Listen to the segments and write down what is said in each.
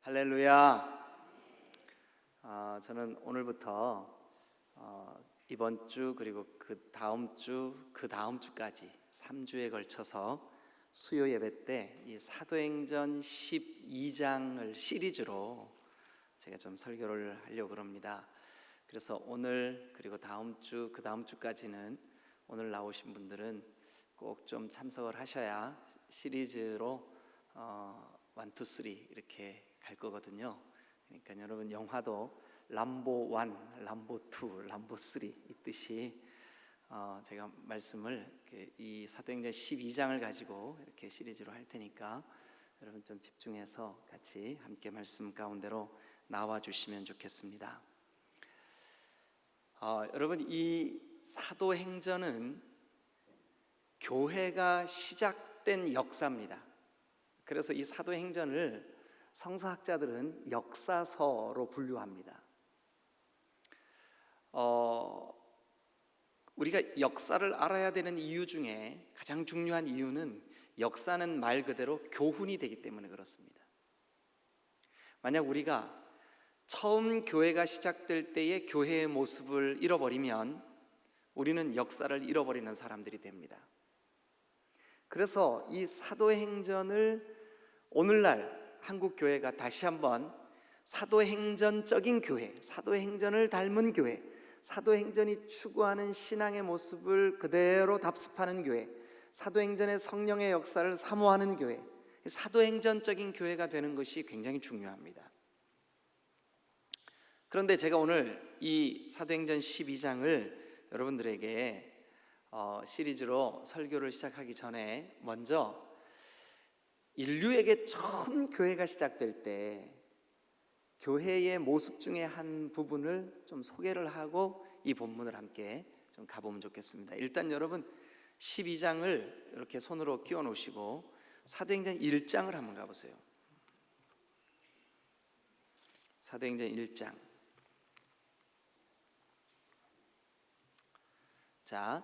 할렐루야. 저는 오늘부터 이번 주 그리고 그 다음 주까지 3주에 걸쳐서 수요 예배 때 이 사도행전 12장을 시리즈로 제가 좀 설교를 하려고 합니다. 그래서 오늘 그리고 다음 주 그 다음 주까지는 오늘 나오신 분들은 꼭 좀 참석을 하셔야 시리즈로 1, 2, 3 이렇게 갈 거거든요. 그러니까 여러분 영화도 람보 1, 람보 2, 람보 3 있듯이 제가 말씀을 이 사도행전 12장을 가지고 이렇게 시리즈로 할 테니까 여러분 좀 집중해서 같이 함께 말씀 가운데로 나와 주시면 좋겠습니다. 여러분 이 사도행전은 교회가 시작된 역사입니다. 그래서 이 사도행전을 성서학자들은 역사서로 분류합니다. 우리가 역사를 알아야 되는 이유 중에 가장 중요한 이유는 역사는 말 그대로 교훈이 되기 때문에 그렇습니다. 만약 우리가 처음 교회가 시작될 때의 교회의 모습을 잃어버리면 우리는 역사를 잃어버리는 사람들이 됩니다. 그래서 이 사도행전을 오늘날 한국 교회가 다시 한번 사도행전적인 교회, 사도행전을 닮은 교회, 사도행전이 추구하는 신앙의 모습을 그대로 답습하는 교회, 사도행전의 성령의 역사를 사모하는 교회, 사도행전적인 교회가 되는 것이 굉장히 중요합니다. 그런데 제가 오늘 이 사도행전 12장을 여러분들에게 시리즈로 설교를 시작하기 전에 먼저 인류에게 처음 교회가 시작될 때 교회의 모습 중에 한 부분을 좀 소개를 하고 이 본문을 함께 좀 가보면 좋겠습니다. 일단 여러분 12장을 이렇게 손으로 끼워 놓으시고 사도행전 1장을 한번 가보세요. 사도행전 1장. 자,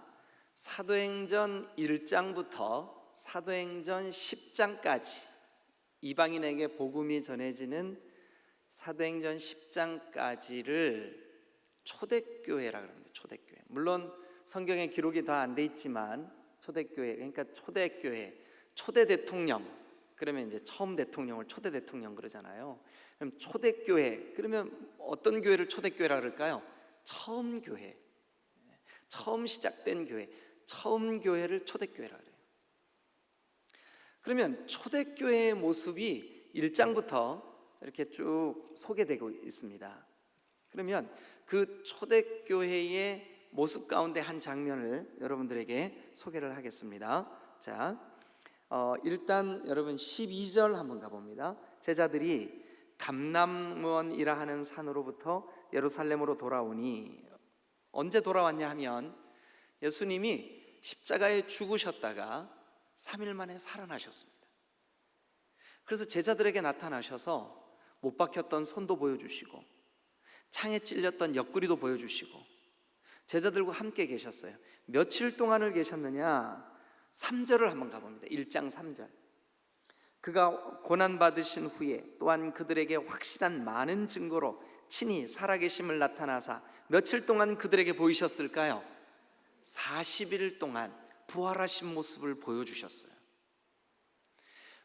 사도행전 1장부터 사도행전 10장까지 이방인에게 복음이 전해지는 사도행전 10장까지를 초대교회라고 합니다. 초대교회. 물론 성경에 기록이 다 안 돼 있지만 초대교회, 그러니까 초대교회, 초대 대통령. 그러면 이제 처음 대통령을 초대 대통령 그러잖아요. 그럼 초대교회, 그러면 어떤 교회를 초대교회라 그럴까요? 처음 교회, 처음 시작된 교회, 처음 교회를 초대교회라 그래요. 그러면 초대교회의 모습이 1장부터 이렇게 쭉 소개되고 있습니다. 그러면 그 초대교회의 모습 가운데 한 장면을 여러분들에게 소개를 하겠습니다. 자, 일단 여러분 12절 한번 가봅니다. 제자들이 감람원이라 하는 산으로부터 예루살렘으로 돌아오니, 언제 돌아왔냐 하면 예수님이 십자가에 죽으셨다가 3일 만에 살아나셨습니다. 그래서 제자들에게 나타나셔서 못 박혔던 손도 보여주시고 창에 찔렸던 옆구리도 보여주시고 제자들과 함께 계셨어요. 며칠 동안을 계셨느냐? 3절을 한번 가봅니다. 1장 3절. 그가 고난받으신 후에 또한 그들에게 확실한 많은 증거로 친히 살아계심을 나타나사 며칠 동안 그들에게 보이셨을까요? 40일 동안 부활하신 모습을 보여주셨어요.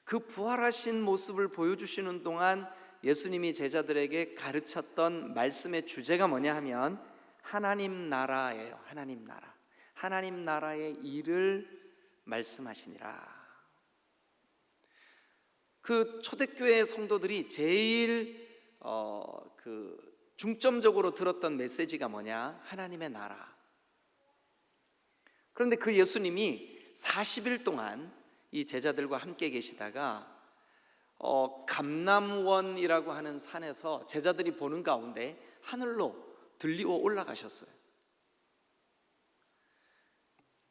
그 부활하신 모습을 보여주시는 동안 예수님이 제자들에게 가르쳤던 말씀의 주제가 뭐냐 하면 하나님 나라예요. 하나님 나라. 하나님 나라의 일을 말씀하시니라. 그 초대교회 성도들이 제일 중점적으로 들었던 메시지가 뭐냐? 하나님의 나라. 그런데 그 예수님이 40일 동안 이 제자들과 함께 계시다가 감람원이라고 하는 산에서 제자들이 보는 가운데 하늘로 들리어 올라가셨어요.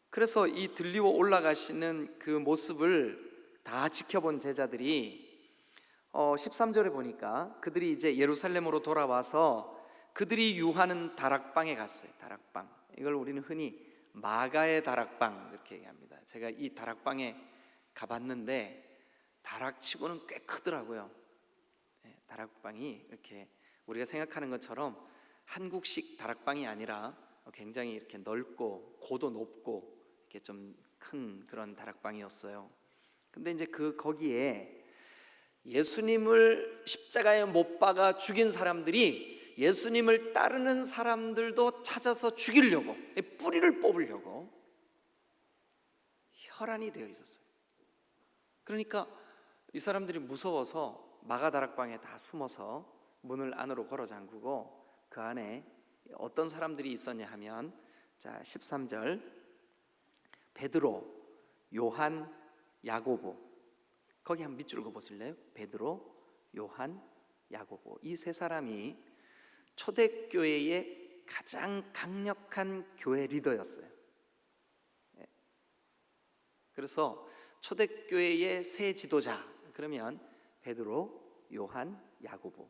그래서 이 들리어 올라가시는 그 모습을 다 지켜본 제자들이 13절에 보니까 그들이 이제 예루살렘으로 돌아와서 그들이 유하는 다락방에 갔어요. 다락방. 이걸 우리는 흔히 마가의 다락방 이렇게 얘기합니다. 제가 이 다락방에 가봤는데 다락치고는 꽤 크더라고요. 다락방이 이렇게 우리가 생각하는 것처럼 한국식 다락방이 아니라 굉장히 이렇게 넓고 고도 높고 이렇게 좀 큰 그런 다락방이었어요. 근데 이제 거기에 예수님을 십자가에 못 박아 죽인 사람들이 예수님을 따르는 사람들도 찾아서 죽이려고, 뿌리를 뽑으려고 혈안이 되어 있었어요. 그러니까 이 사람들이 무서워서 마가다락방에 다 숨어서 문을 안으로 걸어 잠그고 그 안에 어떤 사람들이 있었냐 하면, 자 13절, 베드로, 요한, 야고보. 거기 한번 밑줄 그어보실래요? 베드로, 요한, 야고보. 이 세 사람이 초대교회의 가장 강력한 교회 리더였어요. 그래서 초대교회의 세 지도자, 그러면 베드로, 요한, 야고보.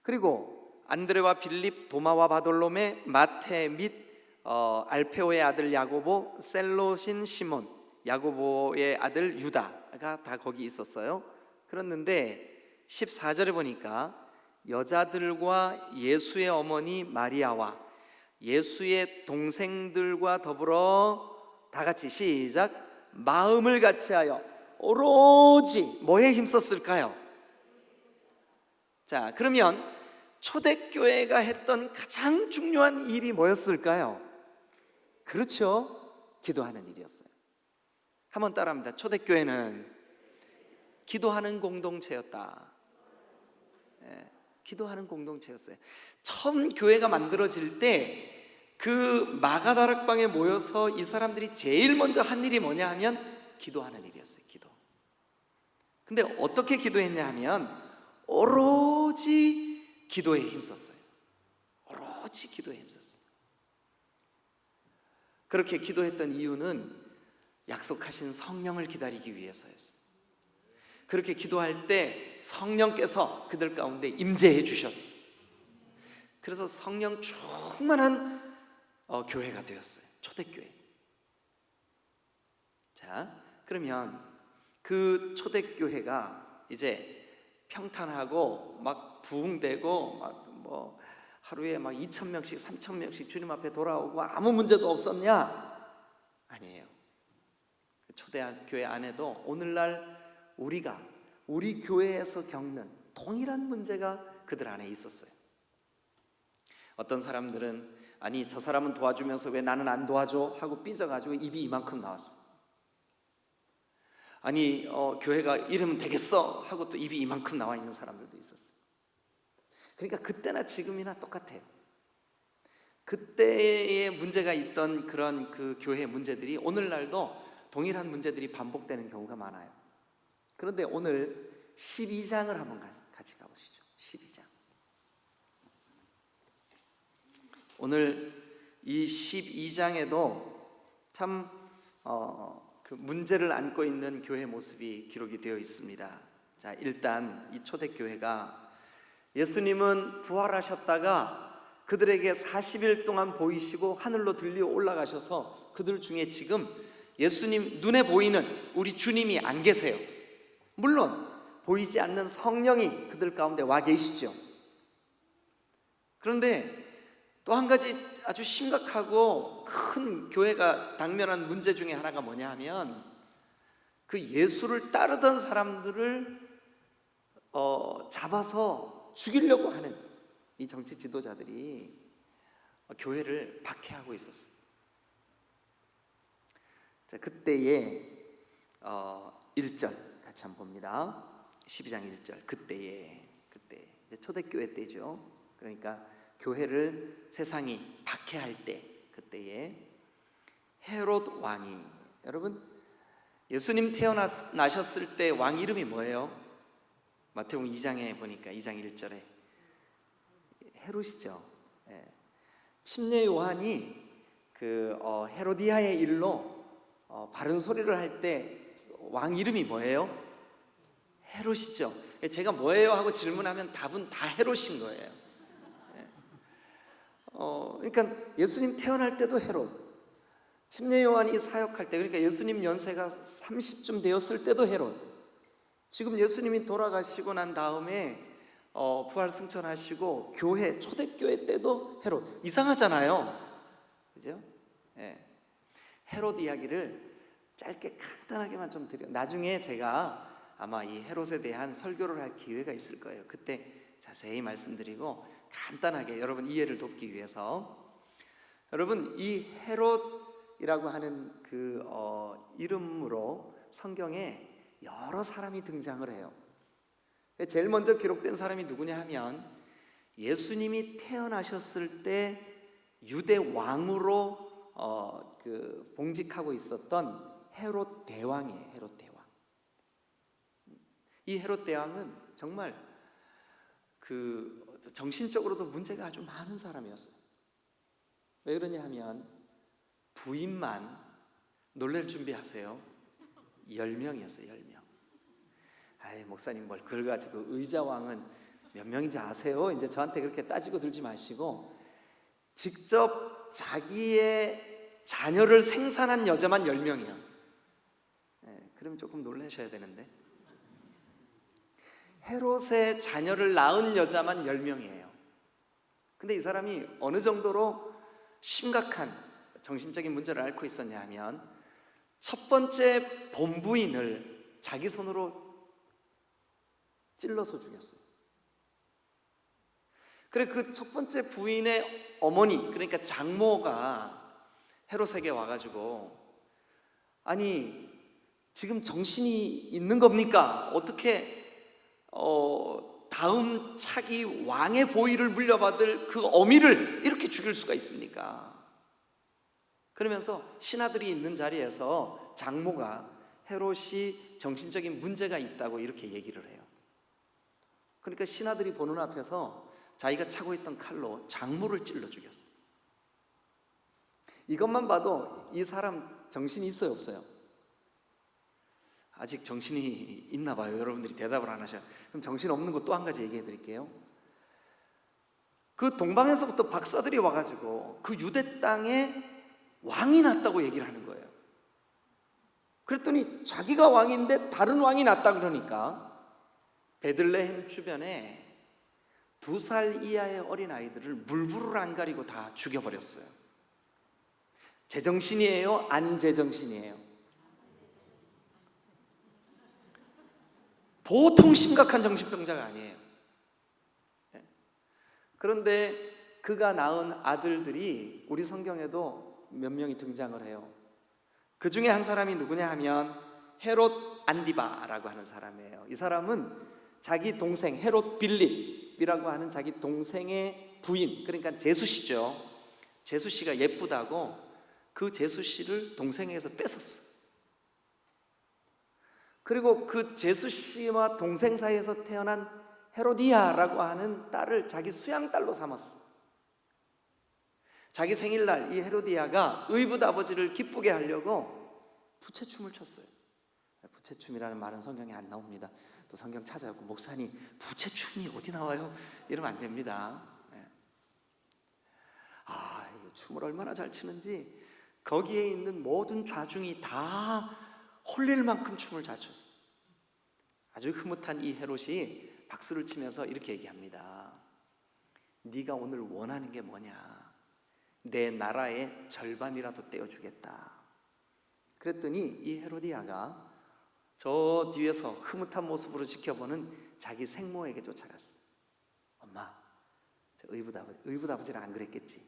그리고 안드레와 빌립, 도마와 바돌로메, 마태 및 알페오의 아들 야고보, 셀롯인 시몬, 야고보의 아들 유다가 다 거기 있었어요. 그랬는데 14절에 보니까 여자들과 예수의 어머니 마리아와 예수의 동생들과 더불어 다 같이 시작, 마음을 같이하여 오로지 뭐에 힘썼을까요? 자, 그러면 초대교회가 했던 가장 중요한 일이 뭐였을까요? 그렇죠, 기도하는 일이었어요. 한번 따라합니다. 초대교회는 기도하는 공동체였다. 기도하는 공동체였어요. 처음 교회가 만들어질 때 그 마가다락방에 모여서 이 사람들이 제일 먼저 한 일이 뭐냐 하면 기도하는 일이었어요. 기도. 근데 어떻게 기도했냐 하면 오로지 기도에 힘썼어요. 오로지 기도에 힘썼어요. 그렇게 기도했던 이유는 약속하신 성령을 기다리기 위해서였어요. 그렇게 기도할 때 성령께서 그들 가운데 임재해 주셨어요. 그래서 성령 충만한 교회가 되었어요. 초대교회. 자, 그러면 그 초대교회가 이제 평탄하고 막 부흥되고 막 뭐 하루에 막 2,000명씩 3,000명씩 주님 앞에 돌아오고 아무 문제도 없었냐? 아니에요. 그 초대교회 안에도 오늘날 우리 교회에서 겪는 동일한 문제가 그들 안에 있었어요. 어떤 사람들은 아니 저 사람은 도와주면서 왜 나는 안 도와줘? 하고 삐져가지고 입이 이만큼 나왔어. 아니 교회가 이러면 되겠어? 하고 또 입이 이만큼 나와 있는 사람들도 있었어요. 그러니까 그때나 지금이나 똑같아요. 그때의 문제가 있던 그런 그 교회 문제들이 오늘날도 동일한 문제들이 반복되는 경우가 많아요. 그런데 오늘 12장을 한번 같이 가보시죠. 12장. 오늘 이 12장에도 참 그 문제를 안고 있는 교회 모습이 기록이 되어 있습니다. 자, 일단 이 초대교회가 예수님은 부활하셨다가 그들에게 40일 동안 보이시고 하늘로 들려 올라가셔서 그들 중에 지금 예수님 눈에 보이는 우리 주님이 안 계세요. 물론 보이지 않는 성령이 그들 가운데 와 계시죠. 그런데 또 한 가지 아주 심각하고 큰 교회가 당면한 문제 중에 하나가 뭐냐 하면 그 예수를 따르던 사람들을 잡아서 죽이려고 하는 이 정치 지도자들이 교회를 박해하고 있었어요. 자, 그때의 1절 같이 한번 봅니다. 12장 1절. 그때 초대교회 때죠. 그러니까 교회를 세상이 박해할 때, 그때에 헤롯 왕이, 여러분 예수님 태어나셨을 때 왕 이름이 뭐예요? 마태복음 2장에 보니까 2장 1절에 헤롯이죠. 침례 요한이 그 헤로디아의 일로 바른 소리를 할 때 왕 이름이 뭐예요? 헤롯이죠. 제가 뭐예요? 하고 질문하면 답은 다 헤롯인 거예요. 그러니까 예수님 태어날 때도 헤롯, 침례 요한이 사역할 때, 그러니까 예수님 연세가 30쯤 되었을 때도 헤롯, 지금 예수님이 돌아가시고 난 다음에 부활 승천하시고 교회, 초대교회 때도 헤롯, 이상하잖아요, 그죠? 예. 헤롯 이야기를 짧게 간단하게만 좀 드려. 나중에 제가 아마 이 헤롯에 대한 설교를 할 기회가 있을 거예요. 그때 자세히 말씀드리고 간단하게 여러분 이해를 돕기 위해서, 여러분 이 헤롯이라고 하는 그 이름으로 성경에 여러 사람이 등장을 해요. 제일 먼저 기록된 사람이 누구냐 하면 예수님이 태어나셨을 때 유대 왕으로 봉직하고 있었던 헤롯 대왕이에요. 헤롯 대왕. 이 헤롯 대왕은 정말 정신적으로도 문제가 아주 많은 사람이었어요. 왜 그러냐 하면 부인만, 놀랄 준비하세요, 10명이었어요. 10명. 아이, 목사님 뭘 그걸 가지고 의자왕은 몇 명인지 아세요? 이제 저한테 그렇게 따지고 들지 마시고, 직접 자기의 자녀를 생산한 여자만 10명이야. 그러면 조금 놀라셔야 되는데, 헤롯의 자녀를 낳은 여자만 10명이에요. 근데 이 사람이 어느 정도로 심각한 정신적인 문제를 앓고 있었냐 하면, 첫 번째 본부인을 자기 손으로 찔러서 죽였어요. 그래, 그 첫 번째 부인의 어머니, 그러니까 장모가 헤롯에게 와가지고, 아니 지금 정신이 있는 겁니까? 어떻게 다음 차기 왕의 보위를 물려받을 그 어미를 이렇게 죽일 수가 있습니까? 그러면서 신하들이 있는 자리에서 장모가 헤롯이 정신적인 문제가 있다고 이렇게 얘기를 해요. 그러니까 신하들이 보는 앞에서 자기가 차고 있던 칼로 장모를 찔러 죽였어요. 이것만 봐도 이 사람 정신이 있어요, 없어요? 아직 정신이 있나 봐요. 여러분들이 대답을 안 하셔요. 그럼 정신 없는 거 또 한 가지 얘기해 드릴게요. 그 동방에서부터 박사들이 와가지고 그 유대 땅에 왕이 났다고 얘기를 하는 거예요. 그랬더니 자기가 왕인데 다른 왕이 났다 그러니까 베들레헴 주변에 2살 이하의 어린아이들을 물불을 안 가리고 다 죽여버렸어요. 제정신이에요? 안 제정신이에요? 보통 심각한 정신병자가 아니에요. 그런데 그가 낳은 아들들이 우리 성경에도 몇 명이 등장을 해요. 그 중에 한 사람이 누구냐 하면 헤롯 안디바라고 하는 사람이에요. 이 사람은 자기 동생 헤롯 빌립이라고 하는 자기 동생의 부인, 그러니까 제수씨죠. 제수씨가 예쁘다고 그 제수씨를 동생에게서 뺏었어. 그리고 그 제수씨와 동생 사이에서 태어난 헤로디아라고 하는 딸을 자기 수양딸로 삼았어. 자기 생일날 이 헤로디아가 의붓 아버지를 기쁘게 하려고 부채춤을 췄어요. 부채춤이라는 말은 성경에 안 나옵니다. 또 성경 찾아갖고 목사님 부채춤이 어디 나와요? 이러면 안 됩니다. 이 춤을 얼마나 잘 추는지 거기에 있는 모든 좌중이 다 홀릴 만큼 춤을 잘 췄어요. 아주 흐뭇한 이 헤롯이 박수를 치면서 이렇게 얘기합니다. 네가 오늘 원하는 게 뭐냐? 내 나라의 절반이라도 떼어주겠다. 그랬더니 이 헤로디아가 저 뒤에서 흐뭇한 모습으로 지켜보는 자기 생모에게 쫓아갔어. 엄마, 저 의붓 아버지는 안 그랬겠지?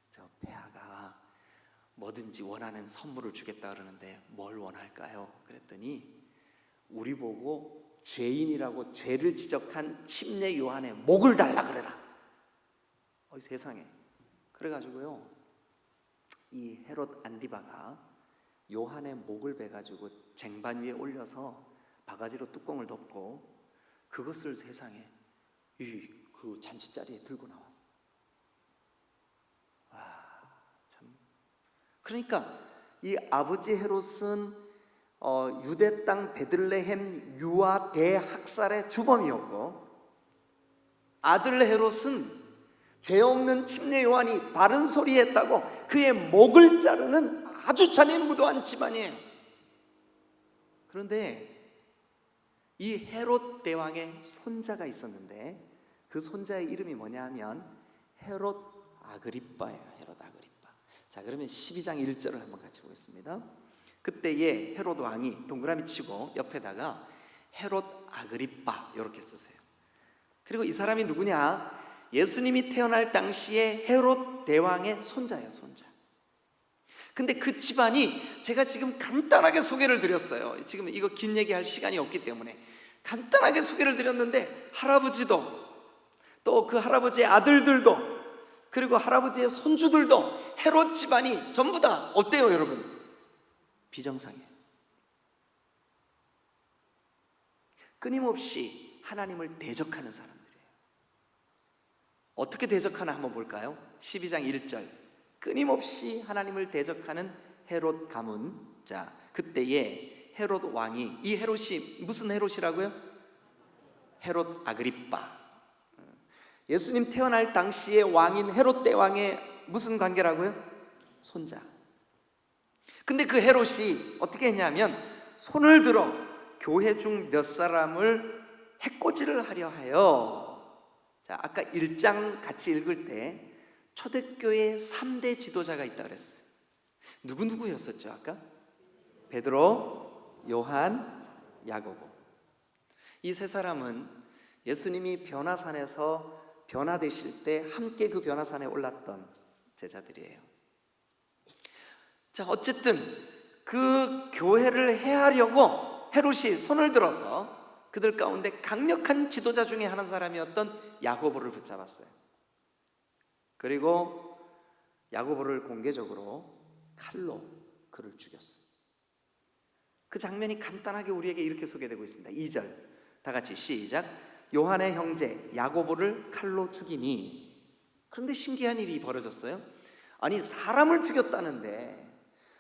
저 폐하가 뭐든지 원하는 선물을 주겠다 그러는데 뭘 원할까요? 그랬더니 우리 보고 죄인이라고 죄를 지적한 침례 요한의 목을 달라 그래라. 세상에. 그래가지고요, 이 헤롯 안디바가 요한의 목을 베가지고 쟁반 위에 올려서 바가지로 뚜껑을 덮고 그것을 세상에 그 잔치자리에 들고 나왔어. 참. 그러니까 이 아버지 헤롯은 유대 땅 베들레헴 유아 대학살의 주범이었고, 아들 헤롯은 죄 없는 침례 요한이 바른 소리 했다고 그의 목을 자르는 아주 잔인무도한 집안이에요. 그런데 이 헤롯 대왕의 손자가 있었는데 그 손자의 이름이 뭐냐 하면 헤롯 아그리빠예요. 헤롯 아그리빠. 자, 그러면 12장 1절을 한번 같이 보겠습니다. 그때에 헤롯 왕이 동그라미 치고 옆에다가 헤롯 아그리빠 이렇게 쓰세요. 그리고 이 사람이 누구냐? 예수님이 태어날 당시에 헤롯 대왕의 손자예요. 손자. 근데 그 집안이, 제가 지금 간단하게 소개를 드렸어요. 지금 이거 긴 얘기할 시간이 없기 때문에 간단하게 소개를 드렸는데, 할아버지도 또 그 할아버지의 아들들도 그리고 할아버지의 손주들도 헤롯 집안이 전부 다 어때요 여러분? 비정상이에요. 끊임없이 하나님을 대적하는 사람들이에요. 어떻게 대적하나 한번 볼까요? 12장 1절. 끊임없이 하나님을 대적하는 헤롯 가문. 자, 그때에 헤롯 왕이, 이 헤롯이 무슨 헤롯이라고요? 헤롯 아그리빠. 예수님 태어날 당시에 왕인 헤롯 대왕의 무슨 관계라고요? 손자. 근데 그 헤롯이 어떻게 했냐면 손을 들어 교회 중 몇 사람을 해코지를 하려 하여. 자, 아까 1장 같이 읽을 때 초대교회 3대 지도자가 있다 그랬어요. 누구였었죠 아까? 베드로, 요한, 야고보. 이 세 사람은 예수님이 변화산에서 변화되실 때 함께 그 변화산에 올랐던 제자들이에요. 자, 어쨌든 그 교회를 해하려고 헤롯이 손을 들어서 그들 가운데 강력한 지도자 중에 한 사람이었던 야고보를 붙잡았어요. 그리고 야고보를 공개적으로 칼로 그를 죽였어요. 그 장면이 간단하게 우리에게 이렇게 소개되고 있습니다. 2절 다 같이 시작. 요한의 형제 야고보를 칼로 죽이니. 그런데 신기한 일이 벌어졌어요. 아니, 사람을 죽였다는데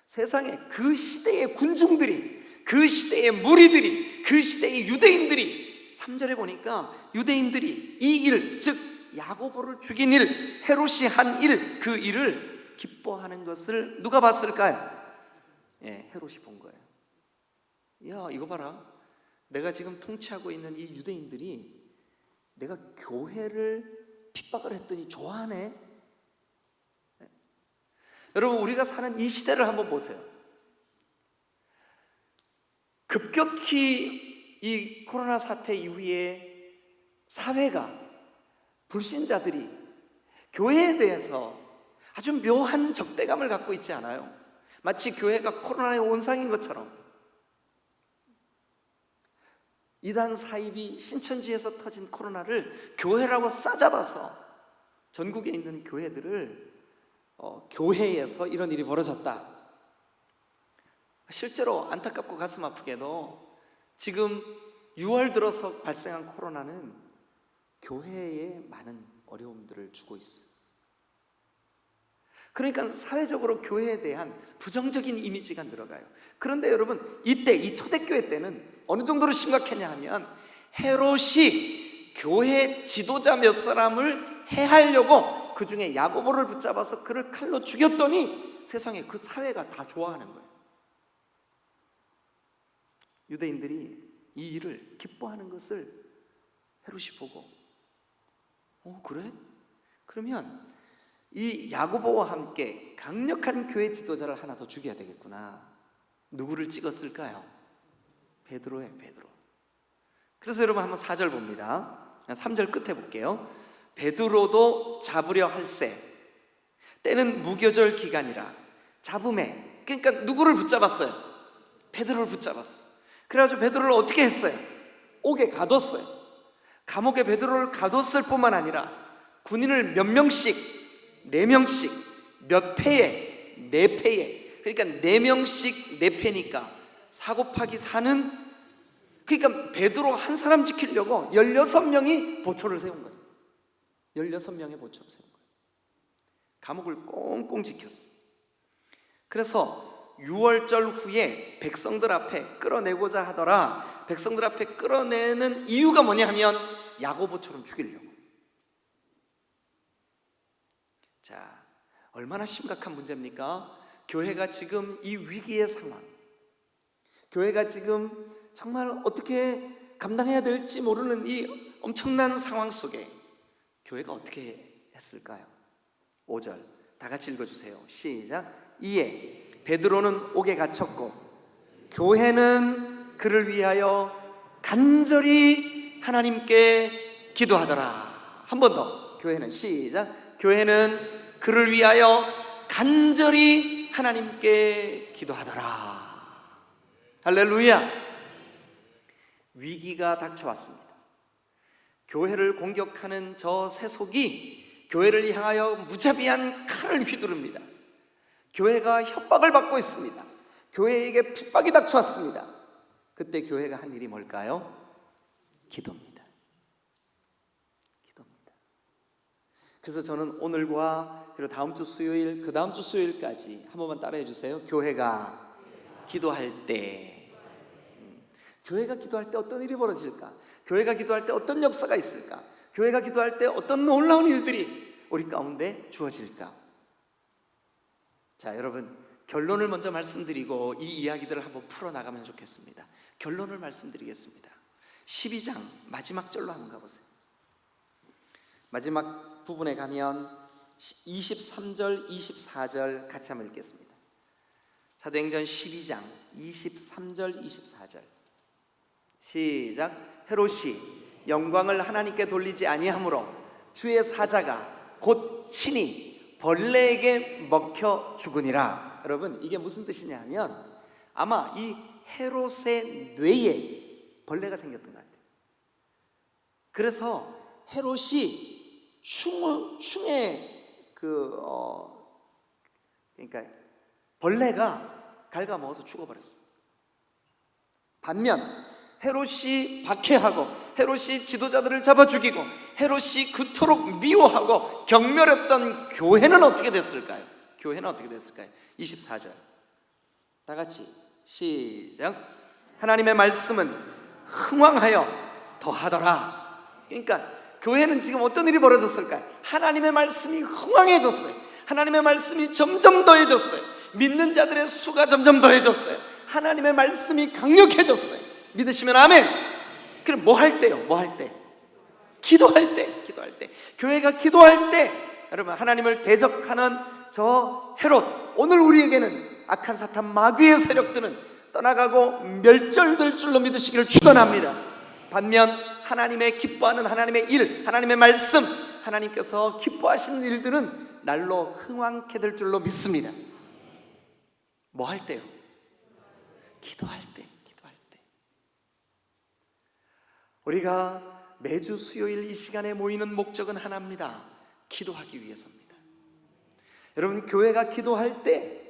세상에 그 시대의 군중들이, 그 시대의 무리들이, 그 시대의 유대인들이, 3절에 보니까 유대인들이 이 일, 즉 야고보를 죽인 일, 헤롯이 한 일, 그 일을 기뻐하는 것을 누가 봤을까요? 예, 헤롯이 본 거예요. 야, 이거 봐라. 내가 지금 통치하고 있는 이 유대인들이 내가 교회를 핍박을 했더니 좋아하네. 네. 여러분, 우리가 사는 이 시대를 한번 보세요. 급격히 이 코로나 사태 이후에 사회가, 불신자들이 교회에 대해서 아주 묘한 적대감을 갖고 있지 않아요? 마치 교회가 코로나의 온상인 것처럼. 이단 사입이 신천지에서 터진 코로나를 교회라고 싸잡아서 전국에 있는 교회들을 교회에서 이런 일이 벌어졌다. 실제로 안타깝고 가슴 아프게도 지금 6월 들어서 발생한 코로나는 교회에 많은 어려움들을 주고 있어요. 그러니까 사회적으로 교회에 대한 부정적인 이미지가 늘어가요. 그런데 여러분, 이때 이 초대교회 때는 어느 정도로 심각했냐 하면 헤롯이 교회 지도자 몇 사람을 해하려고 그 중에 야고보를 붙잡아서 그를 칼로 죽였더니 세상에 그 사회가 다 좋아하는 거예요. 유대인들이 이 일을 기뻐하는 것을 헤롯이 보고, 그래? 그러면 이 야고보와 함께 강력한 교회 지도자를 하나 더 죽여야 되겠구나. 누구를 찍었을까요? 베드로예요, 베드로. 그래서 여러분 한번 4절 봅니다. 3절 끝에 볼게요. 베드로도 잡으려 할세 때는 무교절 기간이라 잡음에. 그러니까 누구를 붙잡았어요? 베드로를 붙잡았어. 그래가지고 베드로를 어떻게 했어요? 옥에 가뒀어요. 감옥에 베드로를 가뒀을 뿐만 아니라 군인을 몇 명씩, 4명씩, 몇 패에, 4패에, 그러니까 4명씩 4패니까 4 곱하기 4는, 그러니까 베드로 한 사람 지키려고 16명이 보초를 세운 거예요. 16명의 보초를 세운 거예요. 감옥을 꽁꽁 지켰어. 그래서 6월절 후에 백성들 앞에 끌어내고자 하더라. 백성들 앞에 끌어내는 이유가 뭐냐 하면 야고보처럼 죽이려고. 자, 얼마나 심각한 문제입니까? 교회가 지금 이 위기의 상황, 교회가 지금 정말 어떻게 감당해야 될지 모르는 이 엄청난 상황 속에 교회가 어떻게 했을까요? 5절 다 같이 읽어주세요. 시작. 이에 베드로는 옥에 갇혔고 교회는 그를 위하여 간절히 하나님께 기도하더라. 한 번 더. 교회는 시작. 교회는 그를 위하여 간절히 하나님께 기도하더라. 할렐루야. 위기가 닥쳐왔습니다. 교회를 공격하는 저 세속이 교회를 향하여 무자비한 칼을 휘두릅니다. 교회가 협박을 받고 있습니다. 교회에게 핍박이 닥쳐왔습니다. 그때 교회가 한 일이 뭘까요? 기도입니다. 기도입니다. 그래서 저는 오늘과 그리고 다음 주 수요일, 그 다음 주 수요일까지 한 번만 따라해 주세요. 교회가 기도할 때, 교회가 기도할 때 어떤 일이 벌어질까? 교회가 기도할 때 어떤 역사가 있을까? 교회가 기도할 때 어떤 놀라운 일들이 우리 가운데 주어질까? 자, 여러분, 결론을 먼저 말씀드리고 이 이야기들을 한번 풀어나가면 좋겠습니다. 결론을 말씀드리겠습니다. 12장 마지막 절로 한번 가보세요. 마지막 부분에 가면 23절, 24절 같이 한번 읽겠습니다. 사도행전 12장 23절, 24절 시작. 헤롯이 영광을 하나님께 돌리지 아니하므로 주의 사자가 곧 친히 벌레에게 먹혀 죽으니라. 여러분, 이게 무슨 뜻이냐 하면 아마 이 헤롯의 뇌에 벌레가 생겼던 것 같아요. 그래서 헤롯이 충에 그러니까 벌레가 갉아먹어서 죽어버렸어요. 반면 헤롯이 박해하고 헤롯이 지도자들을 잡아 죽이고 헤롯이 그토록 미워하고 경멸했던 교회는 어떻게 됐을까요? 교회는 어떻게 됐을까요? 24절 다 같이 시작. 하나님의 말씀은 흥왕하여 더하더라. 그러니까 교회는 지금 어떤 일이 벌어졌을까요? 하나님의 말씀이 흥왕해졌어요. 하나님의 말씀이 점점 더해졌어요. 믿는 자들의 수가 점점 더해졌어요. 하나님의 말씀이 강력해졌어요. 믿으시면 아멘. 그럼 뭐 할 때요? 뭐 할 때? 기도할 때. 기도할 때. 교회가 기도할 때 여러분, 하나님을 대적하는 저 헤롯, 오늘 우리에게는 악한 사탄 마귀의 세력들은 떠나가고 멸절될 줄로 믿으시기를 축원합니다. 반면 하나님의 기뻐하는 하나님의 일, 하나님의 말씀, 하나님께서 기뻐하시는 일들은 날로 흥왕케 될 줄로 믿습니다. 뭐 할 때요? 기도할 때. 기도할 때. 우리가 매주 수요일 이 시간에 모이는 목적은 하나입니다. 기도하기 위해서입니다. 여러분, 교회가 기도할 때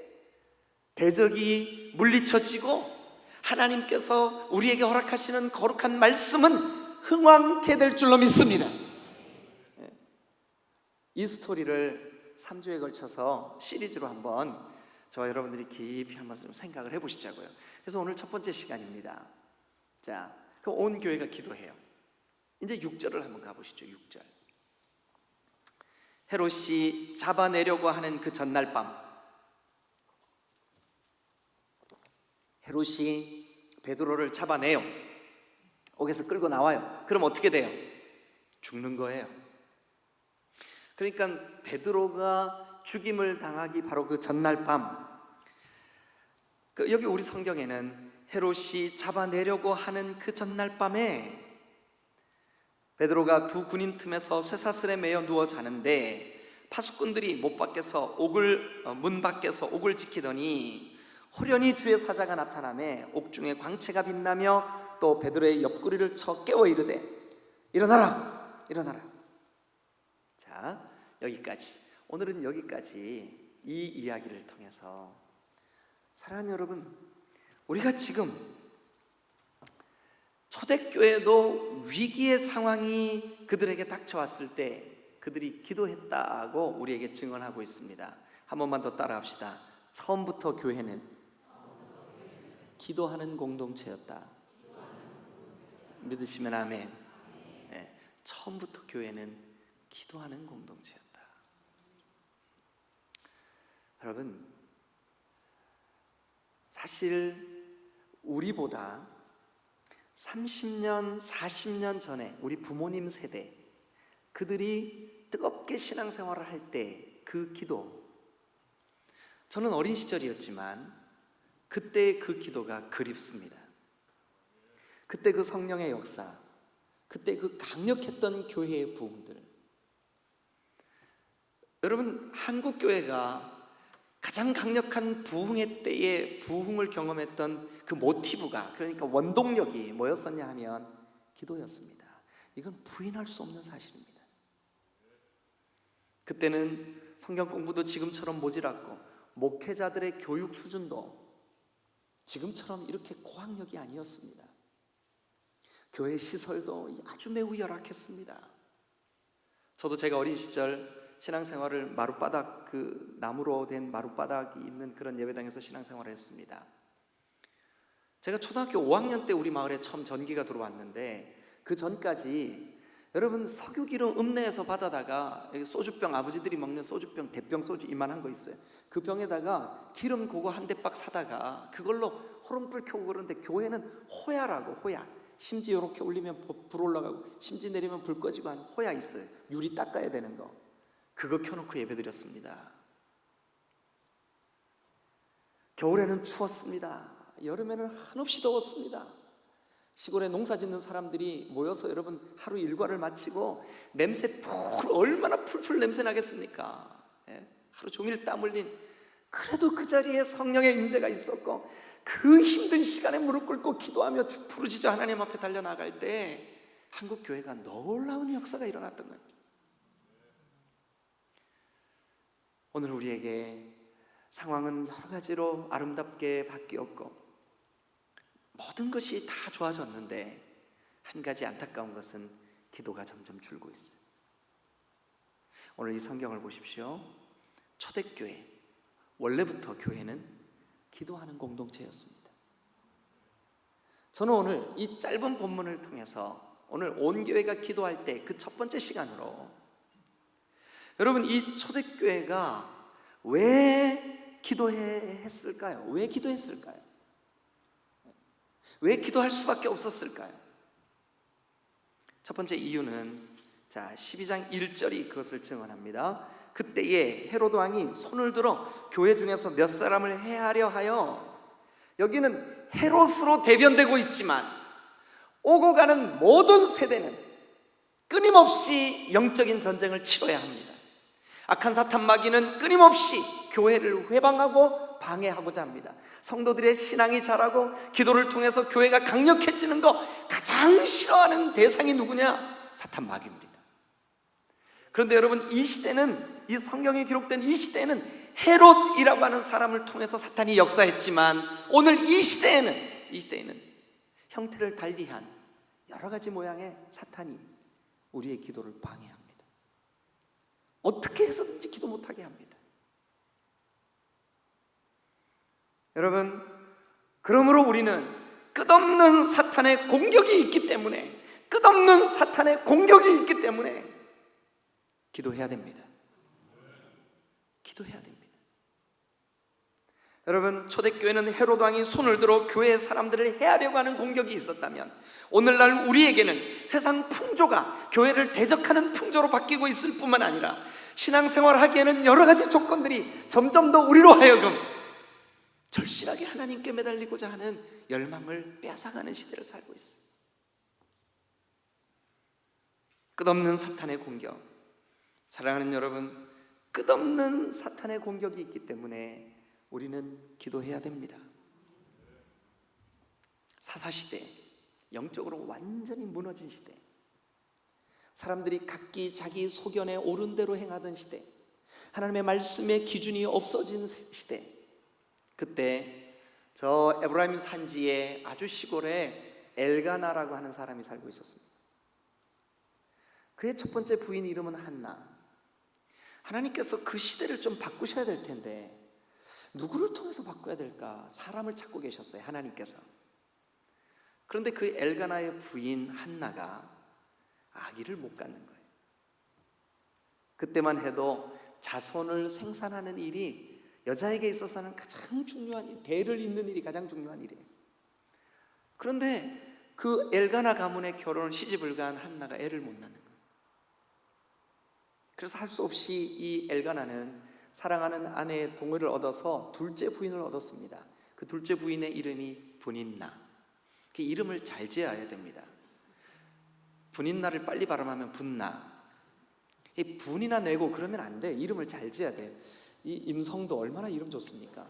대적이 물리쳐지고 하나님께서 우리에게 허락하시는 거룩한 말씀은 흥왕케 될 줄로 믿습니다. 이 스토리를 3주에 걸쳐서 시리즈로 한번 저와 여러분들이 깊이 한번 생각을 해보시자고요. 그래서 오늘 첫 번째 시간입니다. 자, 그 온 교회가 기도해요. 이제 6절을 한번 가보시죠. 6절. 헤롯이 잡아내려고 하는 그 전날 밤, 헤롯이 베드로를 잡아내요. 옥에서 끌고 나와요. 그럼 어떻게 돼요? 죽는 거예요. 그러니까 베드로가 죽임을 당하기 바로 그 전날 밤, 여기 우리 성경에는 헤롯이 잡아내려고 하는 그 전날 밤에 베드로가 두 군인 틈에서 쇠사슬에 매여 누워 자는데 파수꾼들이 문 밖에서 옥을 지키더니 호련히 주의 사자가 나타나매 옥중에 광채가 빛나며 또 베드로의 옆구리를 쳐 깨워 이르되 일어나라, 일어나라. 자, 여기까지. 오늘은 여기까지 이 이야기를 통해서 사랑하는 여러분, 우리가 지금 초대교회도 위기의 상황이 그들에게 닥쳐왔을 때 그들이 기도했다고 우리에게 증언하고 있습니다. 한 번만 더 따라합시다. 처음부터 교회는 기도하는 공동체였다. 믿으시면 아멘. 네, 처음부터 교회는 기도하는 공동체였다. 여러분, 사실 우리보다 30년, 40년 전에 우리 부모님 세대, 그들이 뜨겁게 신앙생활을 할 때 그 기도, 저는 어린 시절이었지만 그때의 그 기도가 그립습니다. 그때 그 성령의 역사, 그때 그 강력했던 교회의 부흥들. 여러분, 한국 교회가 가장 강력한 부흥의 때에 부흥을 경험했던 그 모티브가, 그러니까 원동력이 뭐였었냐 하면 기도였습니다. 이건 부인할 수 없는 사실입니다. 그때는 성경 공부도 지금처럼 모자랐고 목회자들의 교육 수준도 지금처럼 이렇게 고학력이 아니었습니다. 교회 시설도 아주 매우 열악했습니다. 저도 제가 어린 시절 신앙생활을 마룻바닥, 그 나무로 된 마룻바닥이 있는 그런 예배당에서 신앙생활을 했습니다. 제가 초등학교 5학년 때 우리 마을에 처음 전기가 들어왔는데 그 전까지 여러분 석유기름 읍내에서 받아다가 소주병, 아버지들이 먹는 소주병, 대병 소주 이만한 거 있어요. 그 병에다가 기름 그거 한 대박 사다가 그걸로 호름불 켜고 그러는데 교회는 호야라고, 호야. 심지 이렇게 올리면 불 올라가고 심지 내리면 불 꺼지고 한 호야 있어요. 유리 닦아야 되는 거. 그거 켜놓고 예배드렸습니다. 겨울에는 추웠습니다. 여름에는 한없이 더웠습니다. 시골에 농사 짓는 사람들이 모여서 여러분 하루 일과를 마치고 냄새 얼마나 풀풀 냄새 나겠습니까? 하루 종일 땀 흘린, 그래도 그 자리에 성령의 임재가 있었고 그 힘든 시간에 무릎 꿇고 기도하며 부르짖어 하나님 앞에 달려나갈 때 한국 교회가 놀라운 역사가 일어났던 거예요. 오늘 우리에게 상황은 여러 가지로 아름답게 바뀌었고 모든 것이 다 좋아졌는데 한 가지 안타까운 것은 기도가 점점 줄고 있어요. 오늘 이 성경을 보십시오. 초대교회, 원래부터 교회는 기도하는 공동체였습니다. 저는 오늘 이 짧은 본문을 통해서 오늘 온 교회가 기도할 때 그 첫 번째 시간으로 여러분 이 초대교회가 왜 기도했을까요? 왜 기도했을까요? 왜 기도할 수밖에 없었을까요? 첫 번째 이유는 12장 1절이 그것을 증언합니다. 그때에 헤로드 왕이 손을 들어 교회 중에서 몇 사람을 해하려 하여, 여기는 헤롯으로 대변되고 있지만 오고 가는 모든 세대는 끊임없이 영적인 전쟁을 치러야 합니다. 악한 사탄 마귀는 끊임없이 교회를 회방하고 방해하고자 합니다. 성도들의 신앙이 자라고 기도를 통해서 교회가 강력해지는 거 가장 싫어하는 대상이 누구냐? 사탄 마귀입니다. 그런데 여러분 이 시대는, 이 성경에 기록된 이 시대는 헤롯이라고 하는 사람을 통해서 사탄이 역사했지만 오늘 이 시대에는 형태를 달리한 여러 가지 모양의 사탄이 우리의 기도를 방해합니다. 어떻게 해서든지 기도 못하게 합니다. 여러분, 그러므로 우리는 끝없는 사탄의 공격이 있기 때문에 기도해야 됩니다. 기도해야 됩니다. 여러분, 초대교회는 헤롯 왕이 손을 들어 교회의 사람들을 해하려고 하는 공격이 있었다면 오늘날 우리에게는 세상 풍조가 교회를 대적하는 풍조로 바뀌고 있을 뿐만 아니라 신앙생활을 하기에는 여러 가지 조건들이 점점 더 우리로 하여금 절실하게 하나님께 매달리고자 하는 열망을 빼앗아가는 시대를 살고 있어요. 끝없는 사탄의 공격, 사랑하는 여러분, 끝없는 사탄의 공격이 있기 때문에 우리는 기도해야 됩니다. 사사시대, 영적으로 완전히 무너진 시대, 사람들이 각기 자기 소견에 옳은 대로 행하던 시대, 하나님의 말씀의 기준이 없어진 시대, 그때 저 에브라임 산지에 아주 시골에 엘가나라고 하는 사람이 살고 있었습니다. 그의 첫 번째 부인 이름은 한나. 하나님께서 그 시대를 좀 바꾸셔야 될 텐데 누구를 통해서 바꿔야 될까? 사람을 찾고 계셨어요, 하나님께서. 그런데 그 엘가나의 부인 한나가 아기를 못 갖는 거예요. 그때만 해도 자손을 생산하는 일이 여자에게 있어서는 가장 중요한 일, 대를 잇는 일이 가장 중요한 일이에요. 그런데 그 엘가나 가문의 결혼을 시집을 간 한나가 애를 못 낳는 거예요. 그래서 할 수 없이 이 엘가나는 사랑하는 아내의 동의를 얻어서 둘째 부인을 얻었습니다. 그 둘째 부인의 이름이 분인나. 그 이름을 잘 지어야 됩니다. 분인나를 빨리 발음하면 분나. 이 분이나 내고 그러면 안 돼. 이름을 잘 지어야 돼. 이 임성도 얼마나 이름 좋습니까?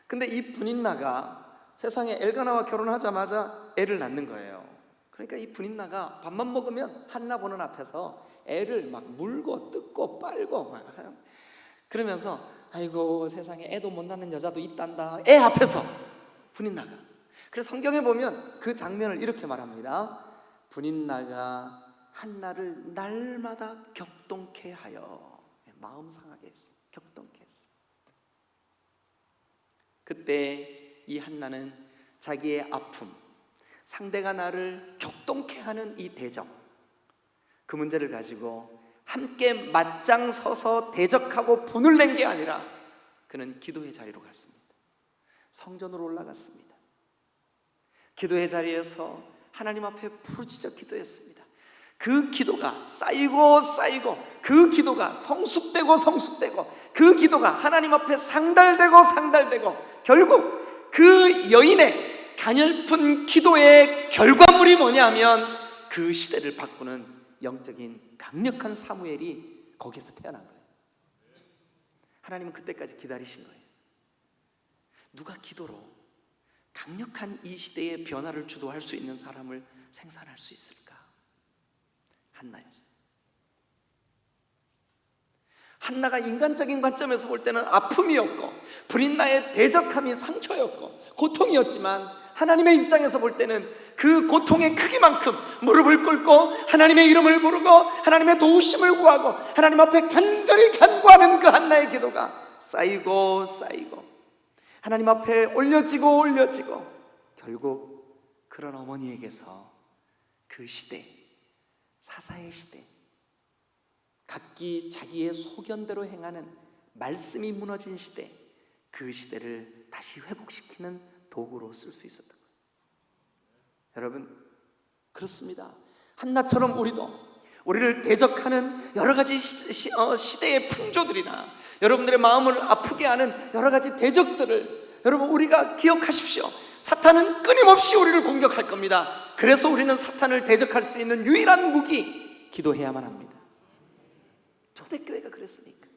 근데 이 분인나가 세상에 엘가나와 결혼하자마자 애를 낳는 거예요. 그러니까 이 분인나가 밥만 먹으면 한나 보는 앞에서 애를 막 물고 뜯고 빨고 막 그러면서 아이고 세상에 애도 못 낳는 여자도 있단다. 애 앞에서 분인나가. 그래서 성경에 보면 그 장면을 이렇게 말합니다. 분인나가 한나를 날마다 격동케 하여 마음 상하게 했어요. 격동케 했어요. 그때 이 한나는 자기의 아픔, 상대가 나를 격동케 하는 이 대적, 그 문제를 가지고 함께 맞짱 서서 대적하고 분을 낸 게 아니라 그는 기도의 자리로 갔습니다. 성전으로 올라갔습니다. 기도의 자리에서 하나님 앞에 부르짖어 기도했습니다. 그 기도가 쌓이고 쌓이고, 그 기도가 성숙되고 성숙되고, 그 기도가 하나님 앞에 상달되고 상달되고, 결국 그 여인의 가냘픈 기도의 결과물이 뭐냐면 그 시대를 바꾸는 영적인 강력한 사무엘이 거기서 태어난 거예요. 하나님은 그때까지 기다리신 거예요. 누가 기도로 강력한 이 시대의 변화를 주도할 수 있는 사람을 생산할 수 있을까? 한나였어요. 한나가 인간적인 관점에서 볼 때는 아픔이었고 불인나의 대적함이 상처였고 고통이었지만, 하나님의 입장에서 볼 때는 그 고통의 크기만큼 무릎을 꿇고 하나님의 이름을 부르고 하나님의 도우심을 구하고 하나님 앞에 간절히 간구하는 그 한나의 기도가 쌓이고 쌓이고 하나님 앞에 올려지고 올려지고, 결국 그런 어머니에게서 그 시대, 사사의 시대, 각기 자기의 소견대로 행하는 말씀이 무너진 시대, 그 시대를 다시 회복시키는 도구로 쓸 수 있었던 거예요. 여러분, 그렇습니다. 한나처럼 우리를 대적하는 여러 가지 시대의 풍조들이나 여러분들의 마음을 아프게 하는 여러 가지 대적들을 여러분 우리가 기억하십시오. 사탄은 끊임없이 우리를 공격할 겁니다. 그래서 우리는 사탄을 대적할 수 있는 유일한 무기, 기도해야만 합니다. 초대교회가 그랬으니까.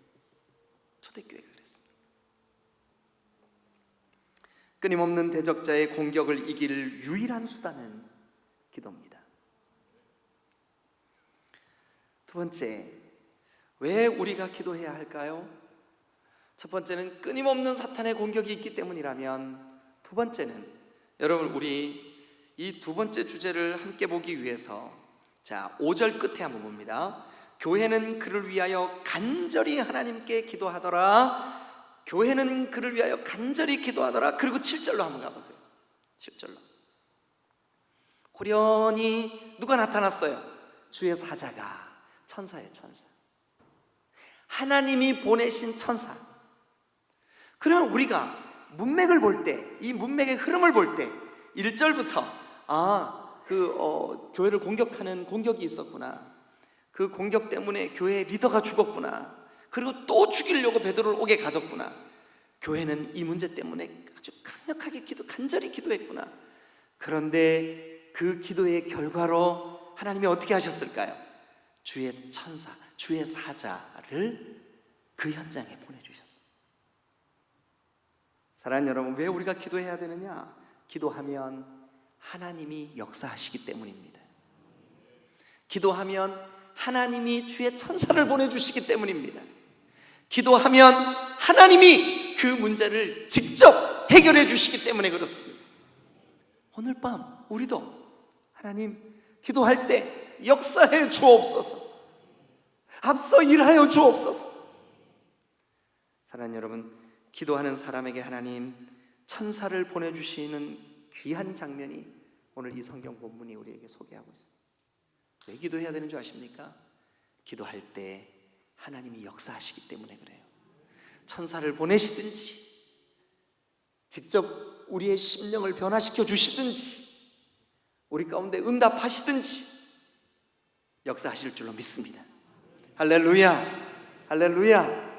초대교회가 그랬습니다. 끊임없는 대적자의 공격을 이길 유일한 수단은 기도입니다. 두 번째, 왜 우리가 기도해야 할까요? 첫 번째는 끊임없는 사탄의 공격이 있기 때문이라면, 두 번째는 여러분 우리 이 두 번째 주제를 함께 보기 위해서, 자 5절 끝에 한번 봅니다. 교회는 그를 위하여 간절히 하나님께 기도하더라. 교회는 그를 위하여 간절히 기도하더라. 그리고 7절로 한번 가보세요. 7절로. 호련히 누가 나타났어요? 주의 사자가, 천사의 천사, 하나님이 보내신 천사. 그러면 우리가 문맥을 볼 때, 이 문맥의 흐름을 볼 때 1절부터 교회를 공격하는 공격이 있었구나, 그 공격 때문에 교회의 리더가 죽었구나, 그리고 또 죽이려고 베드로를 오게 가뒀구나, 교회는 이 문제 때문에 아주 강력하게 간절히 기도했구나. 그런데 그 기도의 결과로 하나님이 어떻게 하셨을까요? 주의 천사, 주의 사자를 그 현장에 보내주셨어요. 사랑하는 여러분, 왜 우리가 기도해야 되느냐? 기도하면 하나님이 역사하시기 때문입니다. 기도하면 하나님이 주의 천사를 보내주시기 때문입니다. 기도하면 하나님이 그 문제를 직접 해결해 주시기 때문에 그렇습니다. 오늘 밤 우리도 하나님, 기도할 때 역사해 주옵소서, 앞서 일하여 주옵소서. 사랑하는 여러분, 기도하는 사람에게 하나님 천사를 보내주시는 귀한 장면이 오늘 이 성경 본문이 우리에게 소개하고 있습니다. 왜 기도해야 되는 줄 아십니까? 기도할 때 하나님이 역사하시기 때문에 그래요. 천사를 보내시든지 직접 우리의 심령을 변화시켜 주시든지 우리 가운데 응답하시든지 역사하실 줄로 믿습니다. 할렐루야, 할렐루야.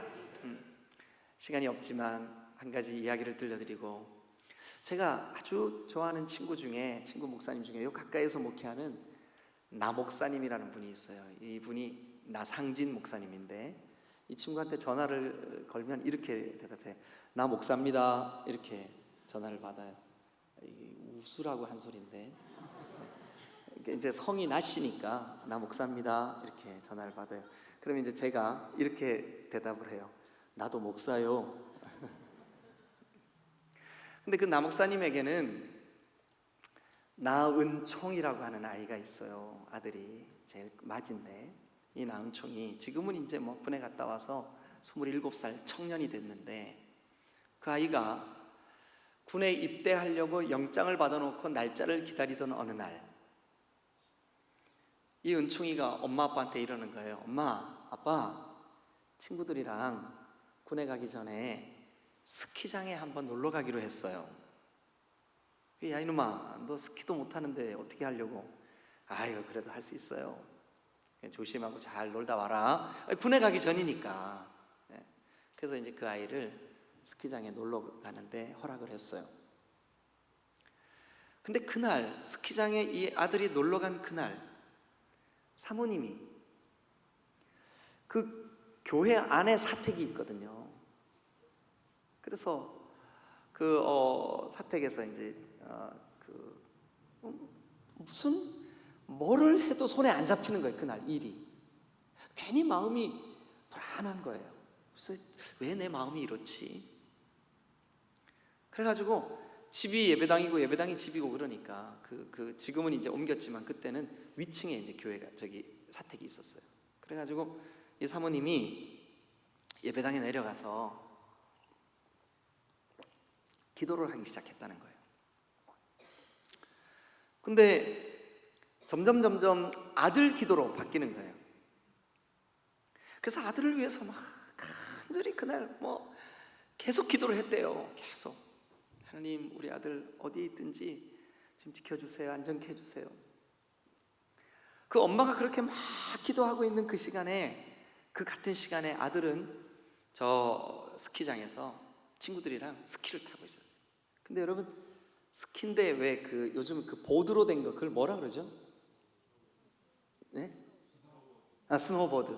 시간이 없지만 한 가지 이야기를 들려드리고, 제가 아주 좋아하는 친구 목사님 중에 요 가까이서 목회하는 나 목사님이라는 분이 있어요. 이분이 나상진 목사님인데, 이 친구한테 전화를 걸면 이렇게 대답해. 나 목사입니다. 이렇게 전화를 받아요. 웃으라고 한 소리인데, 이제 성이 나시니까 나 목사입니다. 이렇게 전화를 받아요. 그러면 이제 제가 이렇게 대답을 해요. 나도 목사요. 근데 그 나 목사님에게는 나은총이라고 하는 아이가 있어요. 아들이 제일 맞인데, 이 나은총이 지금은 이제 뭐 군에 갔다 와서 27살 청년이 됐는데, 그 아이가 군에 입대하려고 영장을 받아놓고 날짜를 기다리던 어느 날, 이 은총이가 엄마 아빠한테 이러는 거예요. 엄마, 아빠, 친구들이랑 군에 가기 전에 스키장에 한번 놀러 가기로 했어요. 야 이놈아, 너 스키도 못하는데 어떻게 하려고? 아유, 그래도 할 수 있어요. 조심하고 잘 놀다 와라. 군에 가기 전이니까. 그래서 이제 그 아이를 스키장에 놀러 가는데 허락을 했어요. 근데 그날 스키장에 이 아들이 놀러 간 그날, 사모님이 그 교회 안에 사택이 있거든요. 그래서 그 사택에서 이제 무슨 뭐를 해도 손에 안 잡히는 거예요. 그날 일이 괜히 마음이 불안한 거예요. 그래서 왜 내 마음이 이렇지? 그래가지고 집이 예배당이고 예배당이 집이고 그러니까 지금은 이제 옮겼지만 그때는 위층에 이제 교회가 저기 사택이 있었어요. 그래가지고 이 사모님이 예배당에 내려가서 기도를 하기 시작했다는 거예요. 근데 점점 아들 기도로 바뀌는 거예요. 그래서 아들을 위해서 막 간절히 그날 뭐 계속 기도를 했대요. 계속. 하나님, 우리 아들 어디에 있든지 좀 지켜주세요. 안전케 해주세요. 그 엄마가 그렇게 막 기도하고 있는 그 시간에, 그 같은 시간에 아들은 저 스키장에서 친구들이랑 스키를 타고 있었어요. 근데 여러분, 스키인데 왜 요즘 보드로 된 거, 그걸 뭐라 그러죠? 네? 스노보드.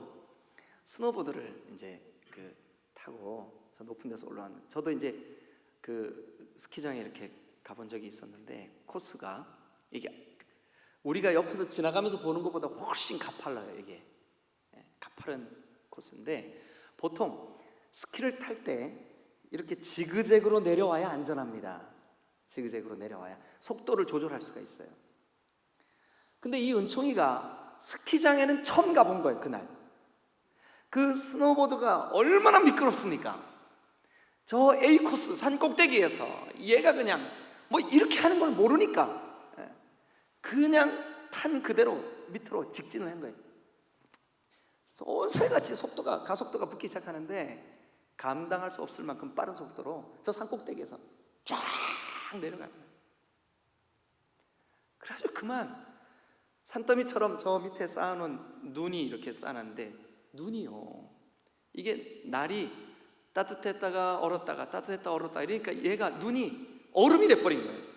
스노보드를 이제 타고 저 높은 데서 올라왔는데, 저도 이제 스키장에 이렇게 가본 적이 있었는데, 코스가 이게 우리가 옆에서 지나가면서 보는 것보다 훨씬 가팔라요. 이게 가파른 코스인데, 보통 스키를 탈 때 이렇게 지그재그로 내려와야 안전합니다. 지그재그로 내려와야 속도를 조절할 수가 있어요. 근데 이 은총이가 스키장에는 처음 가본 거예요. 그날 그 스노보드가 얼마나 미끄럽습니까? 저 A코스 산 꼭대기에서 얘가 그냥 뭐 이렇게 하는 걸 모르니까 그냥 탄 그대로 밑으로 직진을 한 거예요. 쏜새같이 가속도가 붙기 시작하는데, 감당할 수 없을 만큼 빠른 속도로 저 산 꼭대기에서 쫙 내려가는 거예요. 그래가지고 그만 산더미처럼 저 밑에 쌓아놓은 눈이 이렇게 쌓아놨는데, 눈이요, 이게 날이 따뜻했다가 얼었다가 따뜻했다가 얼었다가 이러니까 얘가 눈이 얼음이 돼버린 거예요.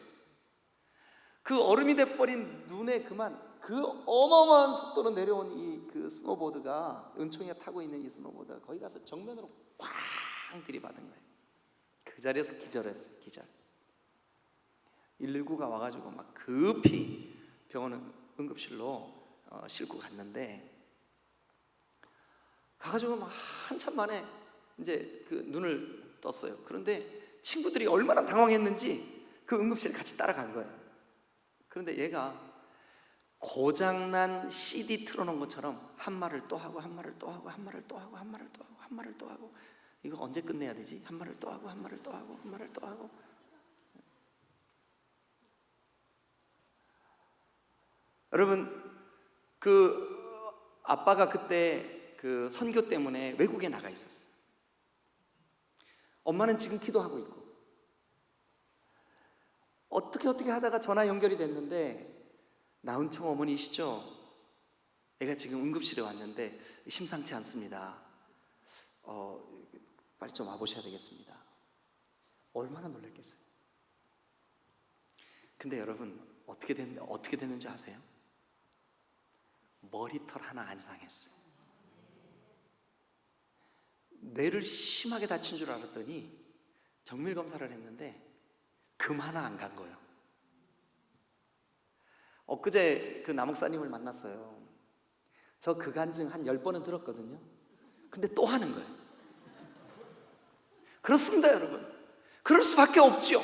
그 얼음이 돼버린 눈에 그만 그 어마어마한 속도로 내려온 이 스노보드가, 은총이가 타고 있는 이 스노보드가 거기 가서 정면으로 꽝 들이받은 거예요. 그 자리에서 기절했어요. 기절. 119가 와가지고 막 급히 병원 응급실로 싣고 갔는데, 가가지고 막 한참 만에 이제 눈을 떴어요. 그런데 친구들이 얼마나 당황했는지 그 응급실에 같이 따라간 거예요. 그런데 얘가 고장난 CD 틀어놓은 것처럼 한 말을 또 하고 한 말을 또 하고 한 말을 또 하고 한 말을 또 하고 한 말을 또 하고, 이거 언제 끝내야 되지? 한 말을 또 하고 한 말을 또 하고 한 말을 또 하고. 여러분, 아빠가 그때 선교 때문에 외국에 나가 있었어요. 엄마는 지금 기도하고 있고, 어떻게 하다가 전화 연결이 됐는데, 나은총 어머니시죠? 애가 지금 응급실에 왔는데 심상치 않습니다. 빨리 좀 와보셔야 되겠습니다. 얼마나 놀랐겠어요. 근데 여러분, 어떻게 됐는지 아세요? 머리털 하나 안 상했어요. 뇌를 심하게 다친 줄 알았더니 정밀 검사를 했는데 금 하나 안 간 거예요. 엊그제 그 남목사님을 만났어요. 저 그간증 한 10번은 들었거든요. 근데 또 하는 거예요. 그렇습니다, 여러분. 그럴 수밖에 없지요.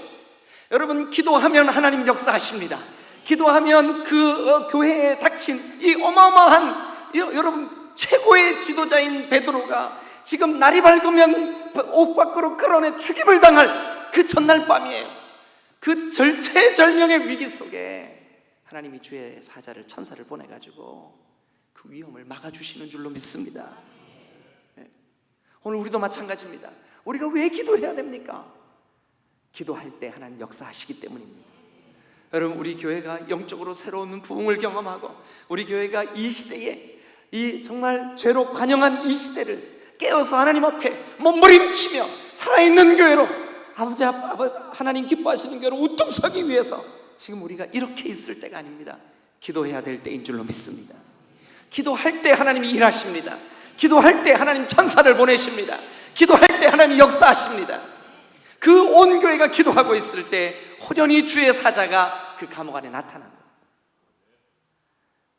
여러분, 기도하면 하나님 역사하십니다. 기도하면 그 교회에 닥친 이 어마어마한 여러분 최고의 지도자인 베드로가 지금 날이 밝으면 옷 밖으로 끌어내 죽임을 당할 그 전날 밤이에요. 그 절체절명의 위기 속에 하나님이 주의 사자를, 천사를 보내가지고 그 위험을 막아주시는 줄로 믿습니다. 오늘 우리도 마찬가지입니다. 우리가 왜 기도해야 됩니까? 기도할 때 하나님 역사하시기 때문입니다. 여러분, 우리 교회가 영적으로 새로운 부흥을 경험하고 우리 교회가 이 시대에 이 정말 죄로 관영한 이 시대를 깨어서 하나님 앞에 몸부림치며 살아있는 교회로 아버지 하나님 기뻐하시는 교회로 우뚝 서기 위해서 지금 우리가 이렇게 있을 때가 아닙니다. 기도해야 될 때인 줄로 믿습니다. 기도할 때 하나님이 일하십니다. 기도할 때 하나님 천사를 보내십니다. 기도할 때 하나님 역사하십니다. 그 온 교회가 기도하고 있을 때 호련히 주의 사자가 그 감옥 안에 나타난 거예요.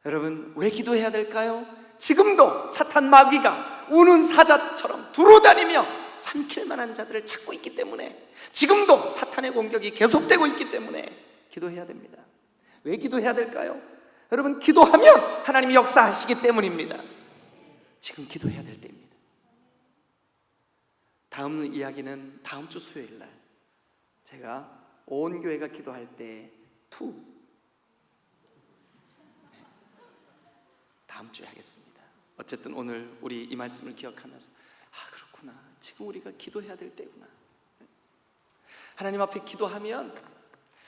여러분, 왜 기도해야 될까요? 지금도 사탄 마귀가 우는 사자처럼 두루다니며 삼킬 만한 자들을 찾고 있기 때문에, 지금도 사탄의 공격이 계속되고 있기 때문에 기도해야 됩니다. 왜 기도해야 될까요? 여러분, 기도하면 하나님이 역사하시기 때문입니다. 지금 기도해야 될 때입니다. 다음 이야기는 다음 주 수요일 날 제가 온 교회가 기도할 때 2 다음 주에 하겠습니다. 어쨌든 오늘 우리 이 말씀을 기억하면서 그렇구나, 지금 우리가 기도해야 될 때구나. 하나님 앞에 기도하면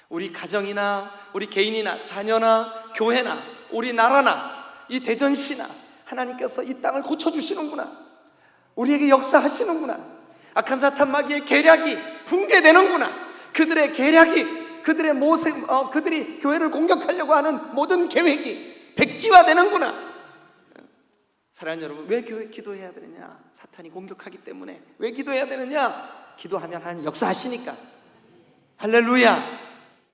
우리 가정이나 우리 개인이나 자녀나 교회나 우리 나라나 이 대전시나 하나님께서 이 땅을 고쳐주시는구나, 우리에게 역사하시는구나, 악한 사탄 마귀의 계략이 붕괴되는구나, 그들의 계략이, 그들의 그들이 교회를 공격하려고 하는 모든 계획이 백지화되는구나. 사랑하는 여러분, 왜 교회 기도해야 되느냐? 사탄이 공격하기 때문에. 왜 기도해야 되느냐? 기도하면 하나님 역사하시니까. 할렐루야.